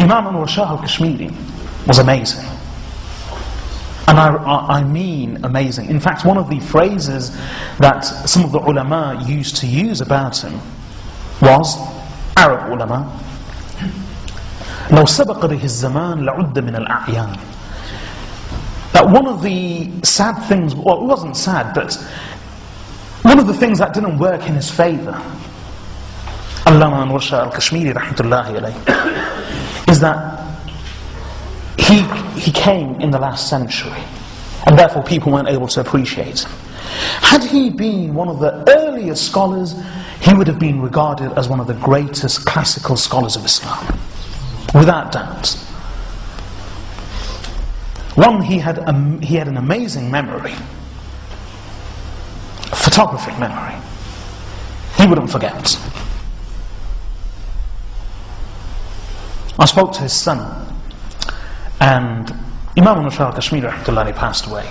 Imam Shah al-Kashmirī was amazing. And I mean amazing. In fact, one of the phrases that some of the ulama used to use about him was, Arab ulama, لو سبق به الزمان لعد من الأعيان. That one of the sad things, well, it wasn't sad, but one of the things that didn't work in his favor, Allamāh Shah al-Kashmirī rahmatullahi alayhi, is that he came in the last century, and therefore people weren't able to appreciate him. Had he been one of the earliest scholars, he would have been regarded as one of the greatest classical scholars of Islam, without doubt. One, he had an amazing memory, photographic memory. He wouldn't forget. I spoke to his son, and Imam Shah al-Kashmirī rahmatullahi passed away.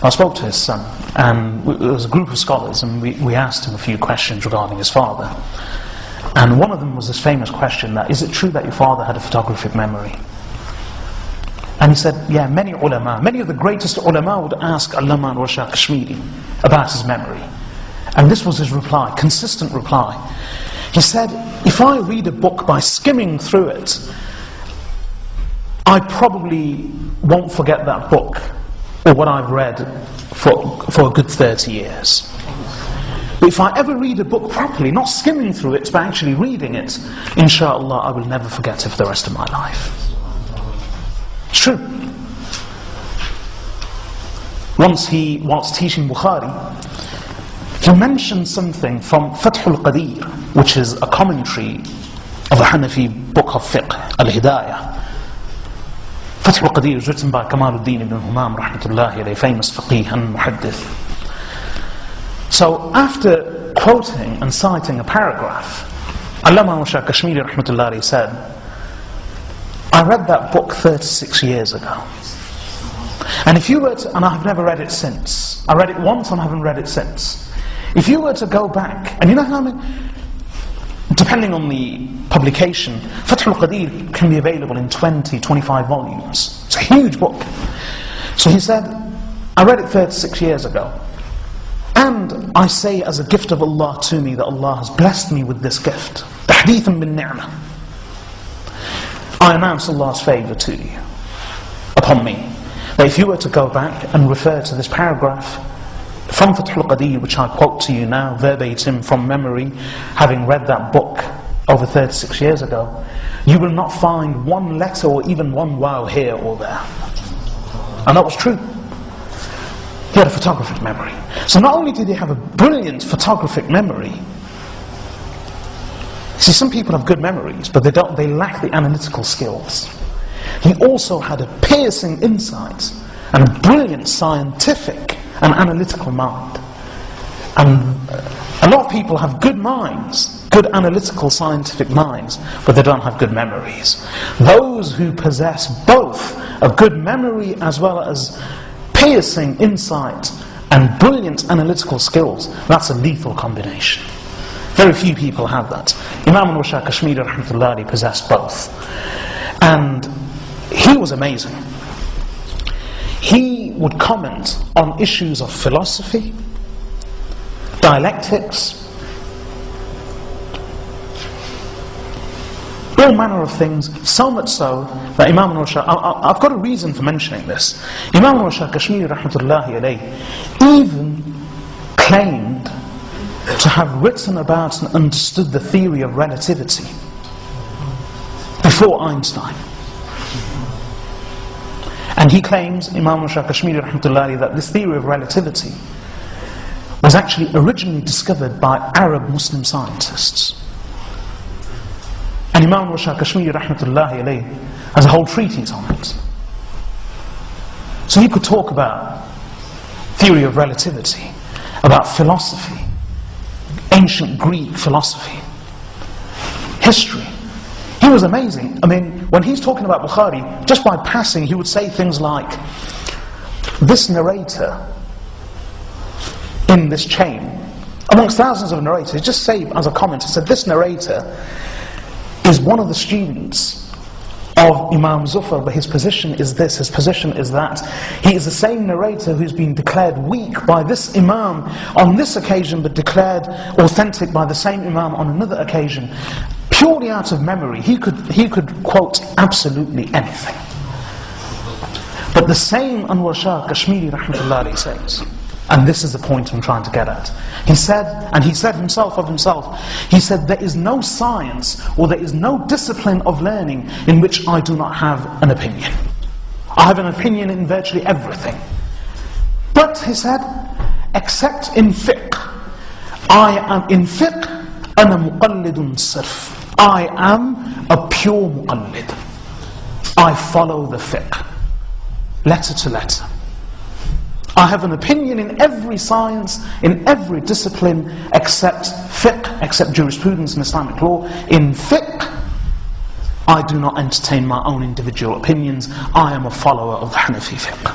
I spoke to his son, and there was a group of scholars, and we asked him a few questions regarding his father. And one of them was this famous question, that, is it true that your father had a photographic memory? And he said, yeah, many ulama, many of the greatest ulama would ask Allamāh Shah al-Kashmirī about his memory. And this was his reply, consistent reply. He said, if I read a book by skimming through it, I probably won't forget that book or what I've read for a good 30 years. But if I ever read a book properly, not skimming through it, but actually reading it, inshallah, I will never forget it for the rest of my life. It's true. Once whilst teaching Bukhari, he mentioned something from Fathul Qadir, which is a commentary of the Hanafi book of fiqh, Al-Hidayah. Fathul Qadir is written by Kamaluddin ibn Humam, rahmatullahi alayhi, famous faqih and muhaddith. So after quoting and citing a paragraph, Allamāh Shah al-Kashmirī rahmatullahi alayhi said, I read that book 36 years ago. And if you were to, and I've never read it since. I read it once and I haven't read it since. If you were to go back, and you know how many, depending on the publication, Fathul Qadir can be available in 20, 25 volumes. It's a huge book. So he said, I read it 36 years ago. And I say as a gift of Allah to me that Allah has blessed me with this gift. Tahdīthun bin ni'mah. I announce Allah's favour to you, upon me. That if you were to go back and refer to this paragraph from Fathul Qadir, which I quote to you now, verbatim from memory, having read that book over 36 years ago, you will not find one letter or even one wow here or there. And that was true. He had a photographic memory. So not only did he have a brilliant photographic memory, see, some people have good memories, but they lack the analytical skills. He also had a piercing insight and a brilliant scientific and analytical mind. And a lot of people have good minds, good analytical scientific minds, but they don't have good memories. Those who possess both a good memory as well as piercing insight and brilliant analytical skills, that's a lethal combination. Very few people have that. Imam Shah al-Kashmirī rahmatullahi possessed both. And he was amazing. He would comment on issues of philosophy, dialectics, all manner of things, so much so that Imam Shah, I've got a reason for mentioning this. Imam Shah al-Kashmirī rahmatullahi alayhi even claimed to have written about and understood the theory of relativity before Einstein. And he claims, Imam Shah al-Kashmirī rahmatullahi, that this theory of relativity was actually originally discovered by Arab Muslim scientists. And Imam Shah al-Kashmirī rahmatullahi has a whole treatise on it. So he could talk about theory of relativity, about philosophy, ancient Greek philosophy, history. He was amazing. I mean, when he's talking about Bukhari, just by passing, he would say things like, this narrator in this chain, amongst thousands of narrators, just say as a comment, he said, this narrator is one of the students of Imam Zufar, but his position is this. His position is that he is the same narrator who's been declared weak by this Imam on this occasion, but declared authentic by the same Imam on another occasion. Purely out of memory, he could quote absolutely anything. But the same Anwar Shah Kashmirī rahmatullahi alayhi says, and this is the point I'm trying to get at. He said, and he said himself of himself, he said, there is no science or there is no discipline of learning in which I do not have an opinion. I have an opinion in virtually everything. But, he said, except in fiqh. I am in fiqh, أنا مقلد صرف. I am a pure muqallid. I follow the fiqh, letter to letter. I have an opinion in every science, in every discipline, except fiqh, except jurisprudence and Islamic law. In fiqh, I do not entertain my own individual opinions. I am a follower of the Hanafi fiqh.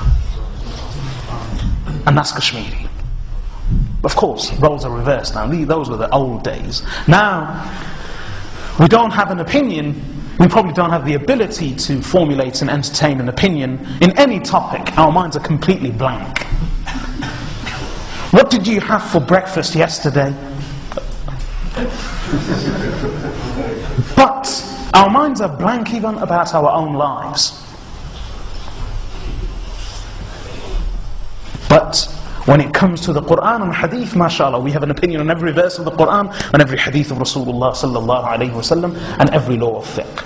And that's Kashmirī. Of course, roles are reversed now. Those were the old days. Now, we don't have an opinion. We probably don't have the ability to formulate and entertain an opinion in any topic. Our minds are completely blank. What did you have for breakfast yesterday? But our minds are blank even about our own lives. But when it comes to the Quran and Hadith, mashallah, we have an opinion on every verse of the Quran and every Hadith of Rasulullah sallallahu alayhi wa sallam and every law of fiqh.